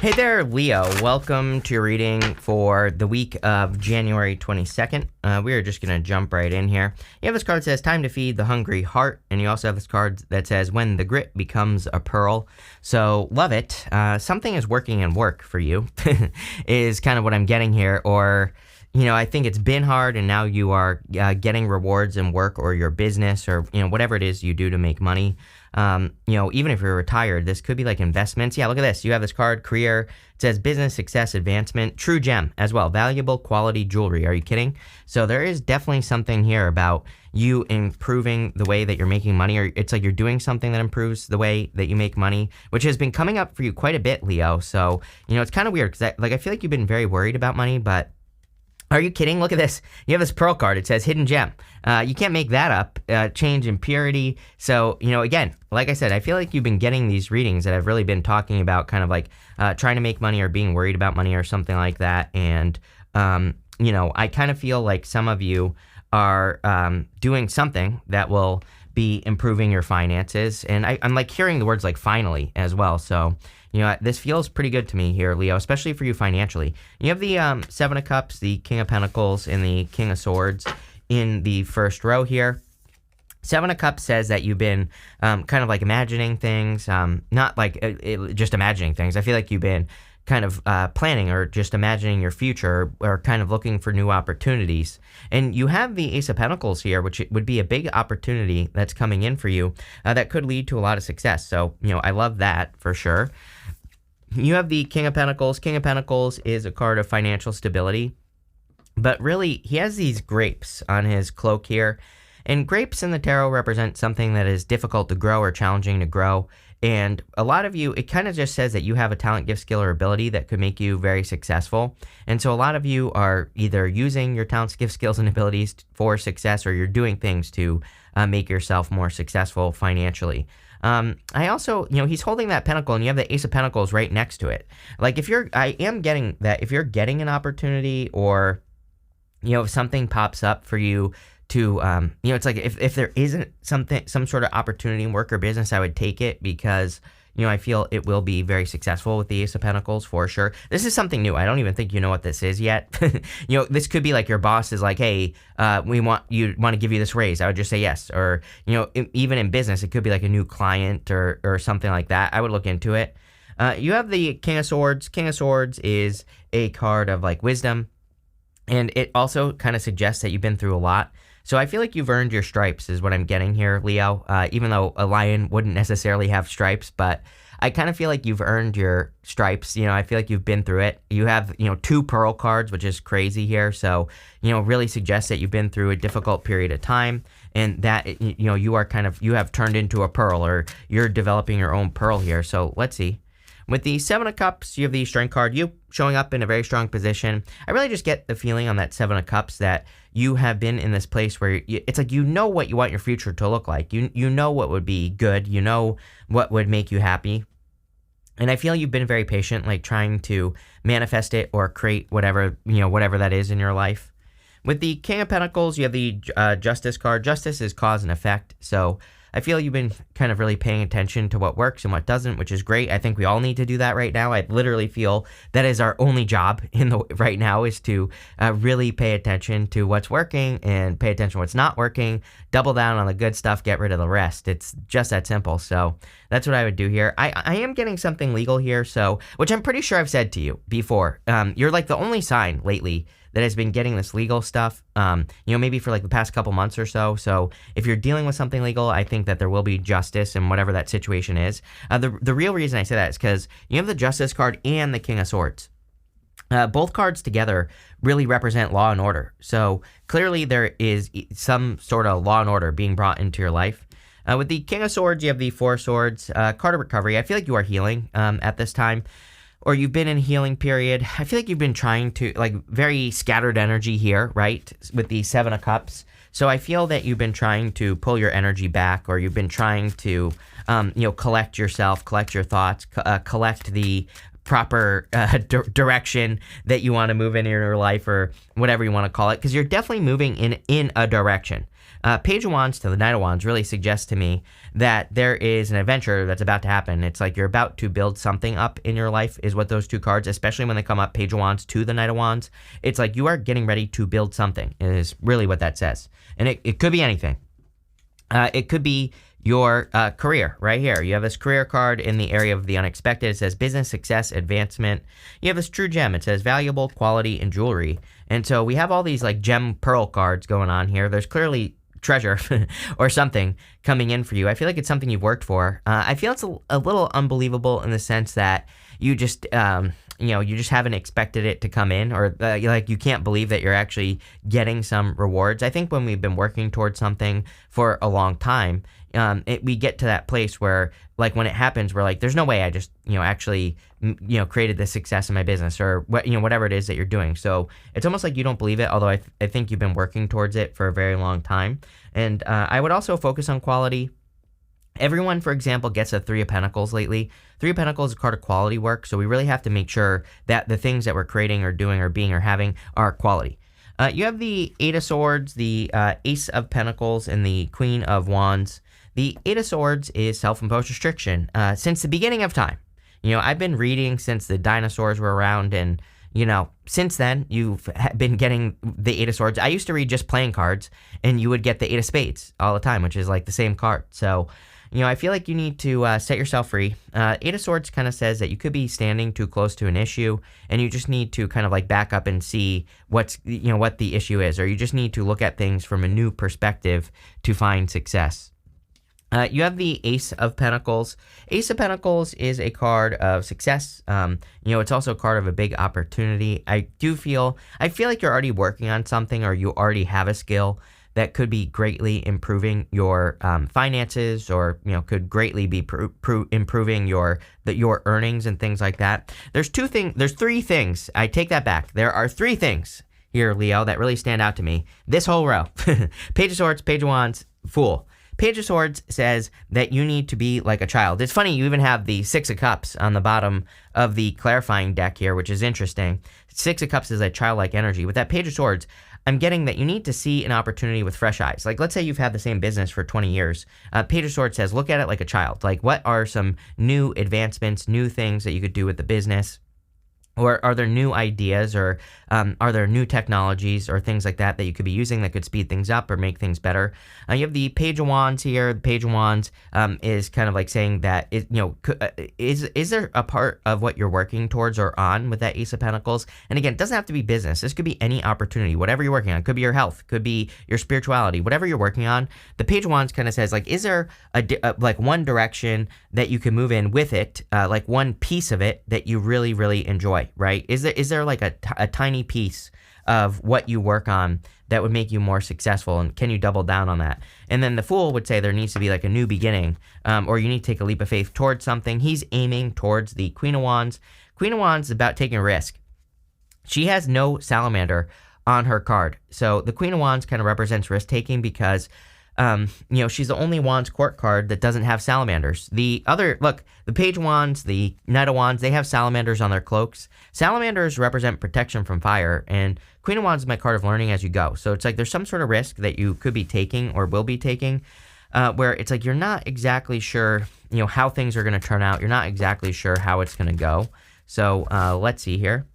Hey there, Leo. Welcome to your reading for the week of January 22nd. We are just going to jump right in here. You have this card that says, time to feed the hungry heart. And you also have this card that says, when the grit becomes a pearl. So, love it. Something is working in work for you, is kind of what I'm getting here. Or, I think it's been hard and now you are getting rewards in work or your business or, whatever it is you do to make money. Even if you're retired, this could be like investments. Yeah, look at this. You have this card, career. It says business success advancement, true gem as well, valuable quality jewelry. Are you kidding? So there is definitely something here about you improving the way that you're making money, or it's like you're doing something that improves the way that you make money, which has been coming up for you quite a bit, Leo. So, it's kind of weird because I feel like you've been very worried about money, but are you kidding? Look at this. You have this pearl card. It says hidden gem. You can't make that up. Change in purity. So, again, like I said, I feel like you've been getting these readings that I've really been talking about kind of like trying to make money or being worried about money or something like that. And, I kind of feel like some of you are doing something that will be improving your finances. And I'm like hearing the words like finally as well. So, this feels pretty good to me here, Leo, especially for you financially. You have the Seven of Cups, the King of Pentacles, and the King of Swords in the first row here. Seven of Cups says that you've been kind of like imagining things, not like just imagining things. I feel like you've been kind of planning or just imagining your future or kind of looking for new opportunities. And you have the Ace of Pentacles here, which would be a big opportunity that's coming in for you that could lead to a lot of success. So, I love that for sure. You have the King of Pentacles. King of Pentacles is a card of financial stability, but really he has these grapes on his cloak here. And grapes in the tarot represent something that is difficult to grow or challenging to grow. And a lot of you, it kind of just says that you have a talent, gift, skill, or ability that could make you very successful. And so a lot of you are either using your talents, gifts, skills, and abilities for success, or you're doing things to make yourself more successful financially. I also, he's holding that pentacle and you have the Ace of Pentacles right next to it. Like I am getting that if you're getting an opportunity or, if something pops up for you to, it's like if there isn't some sort of opportunity in work or business, I would take it because, I feel it will be very successful with the Ace of Pentacles for sure. This is something new. I don't even think you know what this is yet. This could be like your boss is like, hey, we want to give you this raise. I would just say yes. Or, even in business, it could be like a new client or something like that. I would look into it. You have the King of Swords. King of Swords is a card of like wisdom. And it also kind of suggests that you've been through a lot. So I feel like you've earned your stripes is what I'm getting here, Leo, even though a lion wouldn't necessarily have stripes, but I kind of feel like you've earned your stripes. I feel like you've been through it. You have, two pearl cards, which is crazy here. So, really suggests that you've been through a difficult period of time and that, you have turned into a pearl or you're developing your own pearl here. So let's see. With the Seven of Cups, you have the Strength card, you showing up in a very strong position. I really just get the feeling on that Seven of Cups that you have been in this place where it's like what you want your future to look like. You know what would be good. You know what would make you happy. And I feel you've been very patient, like trying to manifest it or create whatever that is in your life. With the King of Pentacles, you have the Justice card. Justice is cause and effect. So I feel you've been kind of really paying attention to what works and what doesn't, which is great. I think we all need to do that right now. I literally feel that is our only job right now is to really pay attention to what's working and pay attention to what's not working, double down on the good stuff, get rid of the rest. It's just that simple. So that's what I would do here. I am getting something legal here, so which I'm pretty sure I've said to you before. You're like the only sign lately that has been getting this legal stuff, maybe for like the past couple months or so. So if you're dealing with something legal, I think that there will be justice in whatever that situation is. The real reason I say that is because you have the Justice card and the King of Swords. Both cards together really represent law and order. So clearly there is some sort of law and order being brought into your life. With the King of Swords, you have the Four of Swords, card of recovery. I feel like you are healing at this time. Or you've been in a healing period. I feel like you've been trying to, like, very scattered energy here, right? With the Seven of Cups. So I feel that you've been trying to pull your energy back, or you've been trying to, collect yourself, collect your thoughts, collect the proper direction that you want to move in your life, or whatever you want to call it, because you're definitely moving in a direction. Page of Wands to the Knight of Wands really suggests to me that there is an adventure that's about to happen. It's like you're about to build something up in your life is what those two cards, especially when they come up, Page of Wands to the Knight of Wands. It's like you are getting ready to build something is really what that says. And it could be anything. It could be your career right here. You have this career card in the area of the unexpected. It says business, success, advancement. You have this true gem. It says valuable, quality, and jewelry. And so we have all these like gem pearl cards going on here. There's clearly treasure or something coming in for you. I feel like it's something you've worked for. I feel it's a little unbelievable in the sense that you just you just haven't expected it to come in, or like you can't believe that you're actually getting some rewards. I think when we've been working towards something for a long time, we get to that place where, like, when it happens, we're like, there's no way I just, actually, created this success in my business, or whatever it is that you're doing. So it's almost like you don't believe it, although I think you've been working towards it for a very long time. And I would also focus on quality. Everyone, for example, gets a Three of Pentacles lately. Three of Pentacles is a card of quality work, so we really have to make sure that the things that we're creating or doing or being or having are quality. You have the Eight of Swords, the Ace of Pentacles, and the Queen of Wands. The Eight of Swords is self-imposed restriction. Since the beginning of time, I've been reading since the dinosaurs were around, and since then, you've been getting the Eight of Swords. I used to read just playing cards, and you would get the Eight of Spades all the time, which is like the same card. So, I feel like you need to set yourself free. Eight of Swords kind of says that you could be standing too close to an issue, and you just need to kind of like back up and see what the issue is, or you just need to look at things from a new perspective to find success. You have the Ace of Pentacles. Ace of Pentacles is a card of success. It's also a card of a big opportunity. I feel like you're already working on something, or you already have a skill that could be greatly improving your finances, or could greatly be improving your earnings and things like that. There's three things. I take that back. There are three things here, Leo, that really stand out to me. This whole row: Page of Swords, Page of Wands, Fool. Page of Swords says that you need to be like a child. It's funny, you even have the Six of Cups on the bottom of the clarifying deck here, which is interesting. Six of Cups is a childlike energy. With that Page of Swords, I'm getting that you need to see an opportunity with fresh eyes. Like, let's say you've had the same business for 20 years. Page of Swords says, look at it like a child. Like, what are some new advancements, new things that you could do with the business? Or are there new ideas, or are there new technologies or things like that you could be using that could speed things up or make things better? You have the Page of Wands here. The Page of Wands is kind of like saying that, is there a part of what you're working towards or on with that Ace of Pentacles? And again, it doesn't have to be business. This could be any opportunity, whatever you're working on. It could be your health, could be your spirituality, whatever you're working on. The Page of Wands kind of says, like, is there like one direction that you can move in with it, like one piece of it that you really, really enjoy? Right? Is there like a tiny piece of what you work on that would make you more successful, and can you double down on that? And then the Fool would say there needs to be like a new beginning, or you need to take a leap of faith towards something. He's aiming towards the Queen of Wands. Queen of Wands is about taking a risk. She has no salamander on her card, so the Queen of Wands kind of represents risk taking because she's the only Wands court card that doesn't have salamanders. The Page of Wands, the Knight of Wands, they have salamanders on their cloaks. Salamanders represent protection from fire, and Queen of Wands is my card of learning as you go. So it's like there's some sort of risk that you could be taking or will be taking, where it's like you're not exactly sure, how things are going to turn out. You're not exactly sure how it's going to go. So let's see here.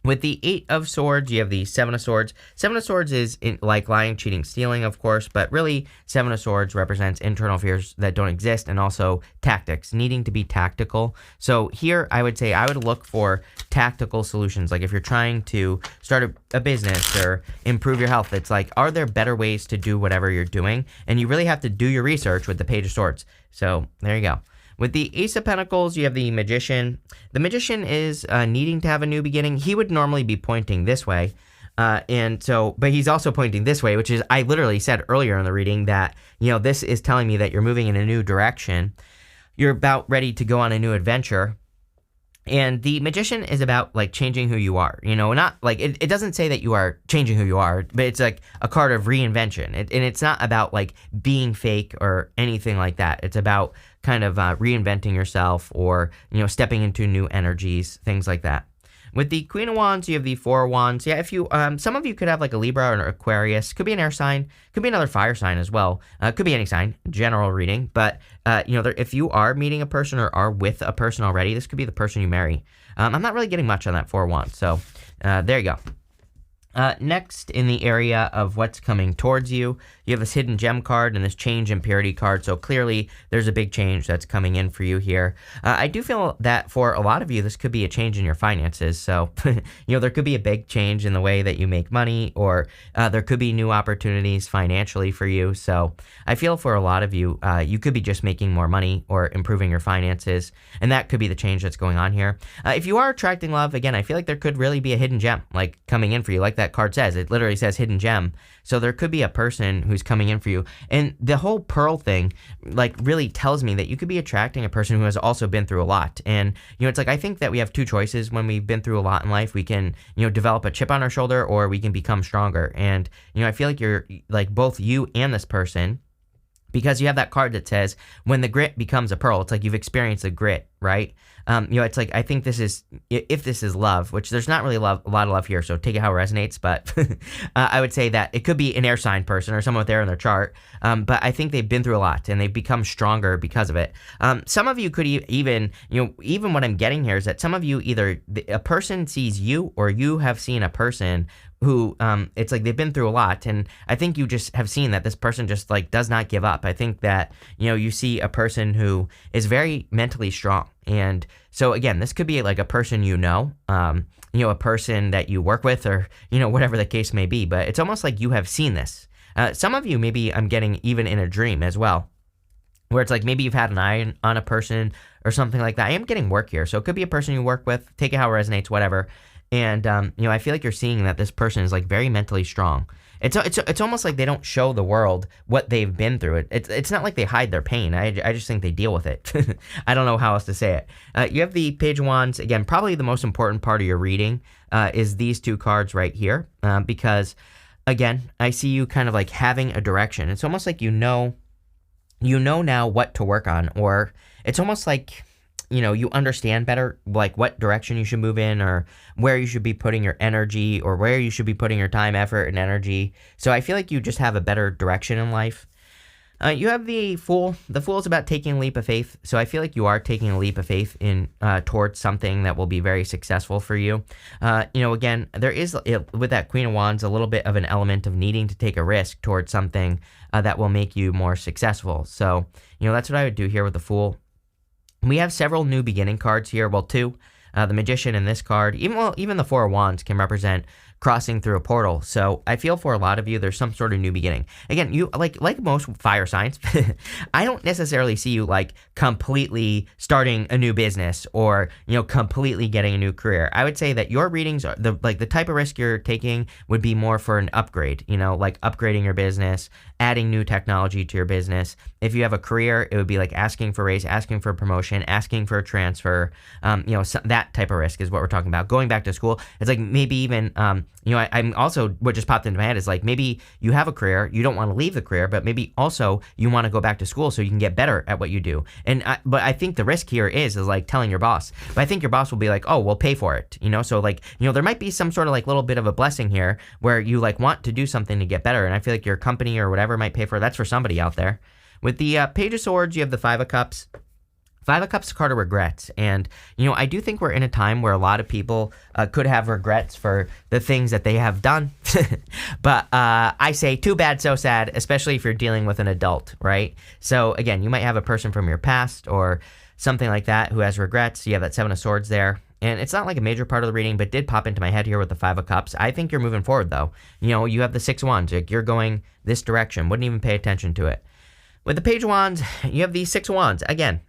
With the Eight of Swords, you have the Seven of Swords. Seven of Swords is like lying, cheating, stealing, of course, but really Seven of Swords represents internal fears that don't exist, and also tactics, needing to be tactical. So here I would say I would look for tactical solutions. Like if you're trying to start a business or improve your health, it's like, are there better ways to do whatever you're doing? And you really have to do your research with the Page of Swords. So there you go. With the Ace of Pentacles, you have the Magician. The Magician is needing to have a new beginning. He would normally be pointing this way. But he's also pointing this way, which is, I literally said earlier in the reading that, this is telling me that you're moving in a new direction. You're about ready to go on a new adventure. And the Magician is about like changing who you are, not like it doesn't say that you are changing who you are, but it's like a card of reinvention. And it's not about like being fake or anything like that. It's about kind of reinventing yourself, or, stepping into new energies, things like that. With the Queen of Wands, you have the Four of Wands. Yeah, if you, some of you could have like a Libra or an Aquarius. Could be an air sign. Could be another fire sign as well. Could be any sign. General reading. But, if you are meeting a person or are with a person already, this could be the person you marry. I'm not really getting much on that Four of Wands. So, there you go. Next, in the area of what's coming towards you, you have this hidden gem card and this change in purity card. So clearly, there's a big change that's coming in for you here. I do feel that for a lot of you, this could be a change in your finances. So, there could be a big change in the way that you make money, or there could be new opportunities financially for you. So I feel for a lot of you, you could be just making more money or improving your finances, and that could be the change that's going on here. If you are attracting love, again, I feel like there could really be a hidden gem like coming in for you, like that card says. It literally says hidden gem. So there could be a person who's coming in for you. And the whole pearl thing like really tells me that you could be attracting a person who has also been through a lot. And it's like, I think that we have two choices when we've been through a lot in life. We can develop a chip on our shoulder, or we can become stronger. And I feel like you're like both you and this person, because you have that card that says when the grit becomes a pearl. It's like you've experienced the grit, right? It's like, I think this is, if this is love, which there's not really a lot of love here, so take it how it resonates, but I would say that it could be an air sign person or someone with air in their chart, but I think they've been through a lot and they've become stronger because of it. Some of you could even what I'm getting here is that some of you, either a person sees you or you have seen a person who, it's like they've been through a lot, and I think you just have seen that this person just like does not give up. I think that, you see a person who is very mentally strong. And so again, this could be like a person a person that you work with, or, whatever the case may be, but it's almost like you have seen this. Some of you, maybe I'm getting even in a dream as well, where it's like maybe you've had an eye on a person or something like that. I am getting work here. So it could be a person you work with, take it how it resonates, whatever. And, I feel like you're seeing that this person is like very mentally strong. It's almost like they don't show the world what they've been through. It's not like they hide their pain. I just think they deal with it. I don't know how else to say it. You have the Page of Wands. Again, probably the most important part of your reading is these two cards right here. Because, again, I see you kind of like having a direction. It's almost like you know now what to work on, or it's almost like you understand better like what direction you should move in, or where you should be putting your energy, or where you should be putting your time, effort, and energy. So I feel like you just have a better direction in life. You have the Fool. The Fool is about taking a leap of faith. So I feel like you are taking a leap of faith in towards something that will be very successful for you. Again, there is, with that Queen of Wands, a little bit of an element of needing to take a risk towards something that will make you more successful. So, that's what I would do here with the Fool. We have several new beginning cards here. Well, two. The Magician in this card, even the Four of Wands can represent crossing through a portal. So I feel for a lot of you, there's some sort of new beginning. Again, you like most fire signs, I don't necessarily see you like completely starting a new business, or completely getting a new career. I would say that your readings are the type of risk you're taking would be more for an upgrade. Like upgrading your business, adding new technology to your business. If you have a career, it would be like asking for a raise, asking for a promotion, asking for a transfer. That type of risk is what we're talking about. Going back to school, it's like maybe even I'm also, what just popped into my head is like, maybe you have a career, you don't want to leave the career, but maybe also you want to go back to school so you can get better at what you do. But I think the risk here is like telling your boss, but I think your boss will be like, oh, we'll pay for it. So like, there might be some sort of like little bit of a blessing here where you like want to do something to get better. And I feel like your company or whatever might pay for it. That's for somebody out there. With the Page of Swords, you have the Five of Cups. Five of Cups is a card of regrets, and I do think we're in a time where a lot of people could have regrets for the things that they have done, but I say too bad, so sad, especially if you're dealing with an adult, right? So again, you might have a person from your past or something like that who has regrets. You have that Seven of Swords there, and it's not like a major part of the reading, but did pop into my head here with the Five of Cups. I think you're moving forward, though. You have the Six of Wands, like you're going this direction, wouldn't even pay attention to it. With the Page of Wands, you have the Six of Wands, again.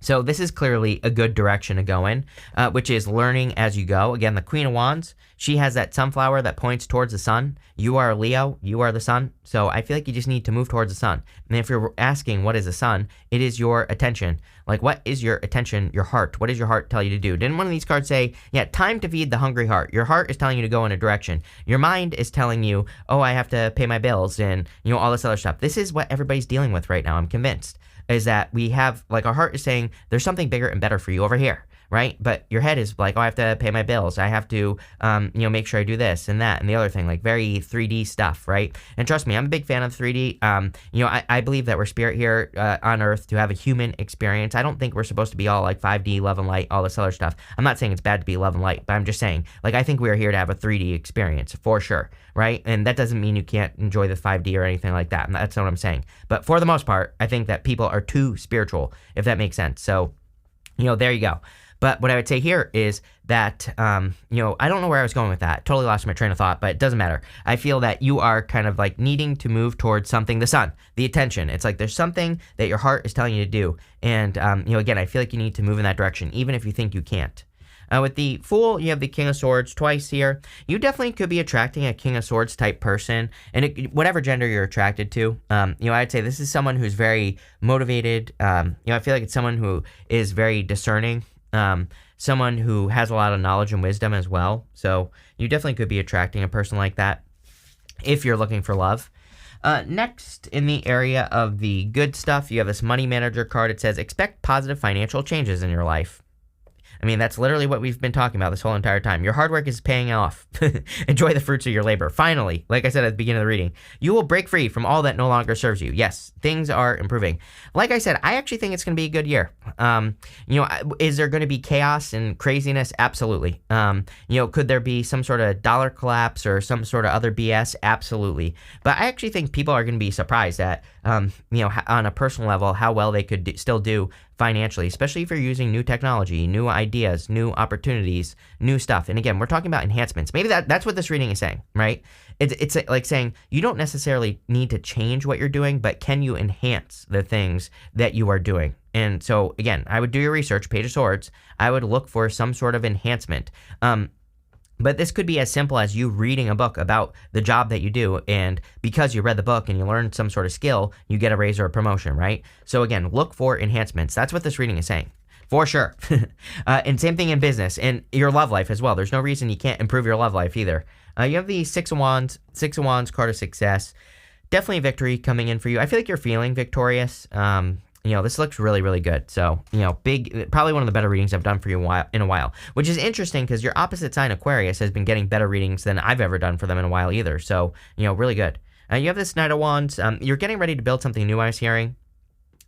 So this is clearly a good direction to go in, which is learning as you go. Again, the Queen of Wands, she has that sunflower that points towards the sun. You are a Leo, you are the sun. So I feel like you just need to move towards the sun. And if you're asking what is the sun, it is your attention. Like, what is your attention, your heart? What does your heart tell you to do? Didn't one of these cards say, yeah, time to feed the hungry heart? Your heart is telling you to go in a direction. Your mind is telling you, oh, I have to pay my bills and, all this other stuff. This is what everybody's dealing with right now, I'm convinced. Is that we have, like, our heart is saying there's something bigger and better for you over here, right? But your head is like, oh, I have to pay my bills. I have to, make sure I do this and that and the other thing, like very 3D stuff, right? And trust me, I'm a big fan of 3D. I believe that we're spirit here on Earth to have a human experience. I don't think we're supposed to be all like 5D, love and light, all this other stuff. I'm not saying it's bad to be love and light, but I'm just saying, like, I think we are here to have a 3D experience for sure, right? And that doesn't mean you can't enjoy the 5D or anything like that. That's not what I'm saying. But for the most part, I think that people are too spiritual, if that makes sense. So, there you go. But what I would say here is that, I don't know where I was going with that. Totally lost my train of thought, but it doesn't matter. I feel that you are kind of like needing to move towards something, the sun, the attention. It's like there's something that your heart is telling you to do. And, again, I feel like you need to move in that direction, even if you think you can't. With the Fool, you have the King of Swords twice here. You definitely could be attracting a King of Swords type person, and whatever gender you're attracted to. I'd say this is someone who's very motivated. I feel like it's someone who is very discerning. Someone who has a lot of knowledge and wisdom as well. So you definitely could be attracting a person like that if you're looking for love. Next, in the area of the good stuff, you have this Money Manager card. It says, expect positive financial changes in your life. I mean, that's literally what we've been talking about this whole entire time. Your hard work is paying off. Enjoy the fruits of your labor. Finally, like I said at the beginning of the reading, you will break free from all that no longer serves you. Yes, things are improving. Like I said, I actually think it's going to be a good year. Is there going to be chaos and craziness? Absolutely. Could there be some sort of dollar collapse or some sort of other BS? Absolutely. But I actually think people are going to be surprised at, on a personal level, how well they could still do financially, especially if you're using new technology, new ideas, new opportunities, new stuff. And again, we're talking about enhancements. Maybe that's what this reading is saying, right? It's like saying you don't necessarily need to change what you're doing, but can you enhance the things that you are doing? And so again, I would do your research, Page of Swords. I would look for some sort of enhancement. But this could be as simple as you reading a book about the job that you do, and because you read the book and you learned some sort of skill, you get a raise or a promotion, right? So again, look for enhancements. That's what this reading is saying, for sure. And same thing in business and your love life as well. There's no reason you can't improve your love life either. You have the Six of Wands, card of success. Definitely victory coming in for you. I feel like you're feeling victorious. This looks really, really good. So, big, probably one of the better readings I've done for you in a while, which is interesting because your opposite sign, Aquarius, has been getting better readings than I've ever done for them in a while either. So, really good. You have this Knight of Wands. You're getting ready to build something new, I was hearing.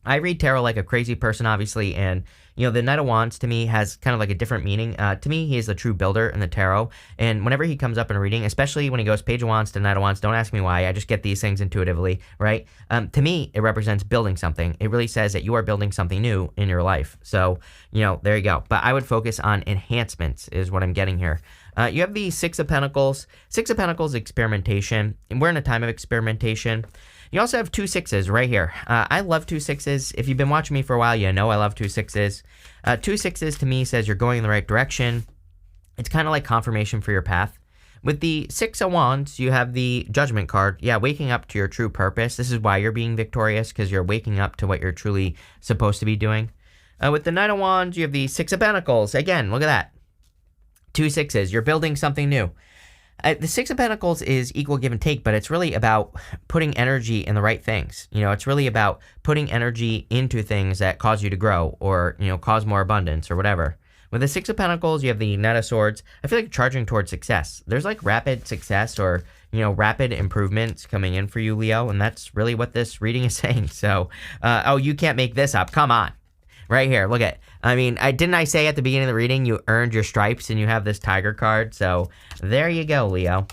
I read tarot like a crazy person, obviously, and the Knight of Wands to me has kind of like a different meaning. To me, he is the true builder in the tarot, and whenever he comes up in a reading, especially when he goes Page of Wands to Knight of Wands, don't ask me why, I just get these things intuitively, right? To me, it represents building something. It really says that you are building something new in your life. So, there you go. But I would focus on enhancements is what I'm getting here. You have the Six of Pentacles. Six of Pentacles, experimentation, and we're in a time of experimentation. You also have 2 6s right here. I love 2 6s. If you've been watching me for a while, you know I love 2 6s. 2 6s to me says you're going in the right direction. It's kind of like confirmation for your path. With the Six of Wands, you have the Judgment card. Yeah, waking up to your true purpose. This is why you're being victorious, because you're waking up to what you're truly supposed to be doing. With the Knight of Wands, you have the Six of Pentacles. Again, look at that. 2 6s. You're building something new. The Six of Pentacles is equal give and take, but it's really about putting energy in the right things. It's really about putting energy into things that cause you to grow or, cause more abundance or whatever. With the Six of Pentacles, you have the Knight of Swords. I feel like you're charging towards success. There's like rapid success or, rapid improvements coming in for you, Leo, and that's really what this reading is saying. So, you can't make this up. Come on. Right here, look at. Didn't I say at the beginning of the reading you earned your stripes and you have this tiger card? So there you go, Leo.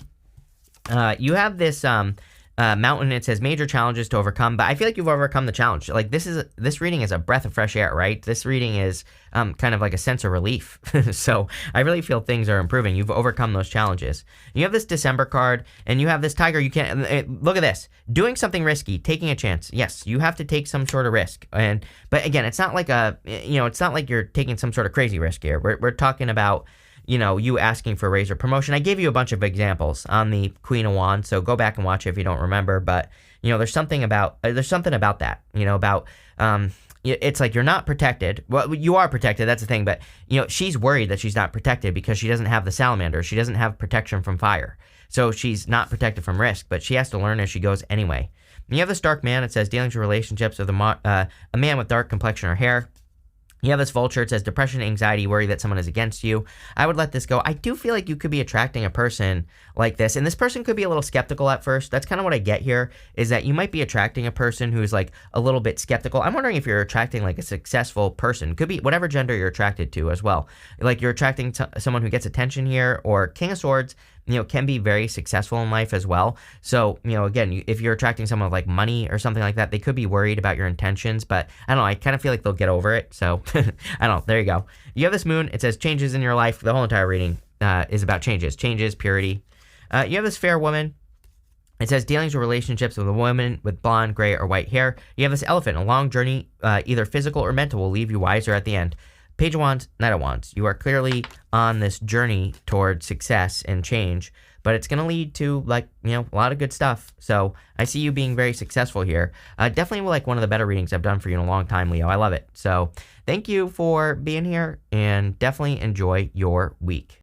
You have this mountain. It says major challenges to overcome, but I feel like you've overcome the challenge. Like this reading is a breath of fresh air, right? This reading is kind of like a sense of relief. So I really feel things are improving. You've overcome those challenges. You have this December card, and you have this tiger. You can't look at this. Doing something risky, taking a chance. Yes, you have to take some sort of risk. But again, it's not like it's not like you're taking some sort of crazy risk here. We're talking about you asking for a raise or promotion. I gave you a bunch of examples on the Queen of Wands, so go back and watch it if you don't remember. But, there's something about that, it's like you're not protected. Well, you are protected, that's the thing, but, she's worried that she's not protected because she doesn't have the salamander. She doesn't have protection from fire. So she's not protected from risk, but she has to learn as she goes anyway. And you have this Dark Man. It says dealings with relationships with a man with dark complexion or hair. You have this vulture. It says depression, anxiety, worry that someone is against you. I would let this go. I do feel like you could be attracting a person like this, and this person could be a little skeptical at first. That's kind of what I get here, is that you might be attracting a person who's like a little bit skeptical. I'm wondering if you're attracting like a successful person. Could be whatever gender you're attracted to as well. Like you're attracting someone who gets attention here, or King of Swords, can be very successful in life as well. So, again, if you're attracting someone with like money or something like that, they could be worried about your intentions, but I don't know. I kind of feel like they'll get over it. So I don't know. There you go. You have this moon. It says changes in your life. The whole entire reading is about changes, purity. You have this fair woman. It says dealings with relationships with a woman with blonde, gray, or white hair. You have this elephant. A long journey, either physical or mental, will leave you wiser at the end. Page of Wands, Knight of Wands. You are clearly on this journey toward success and change, but it's going to lead to a lot of good stuff. So I see you being very successful here. Definitely like one of the better readings I've done for you in a long time, Leo. I love it. So thank you for being here, and definitely enjoy your week.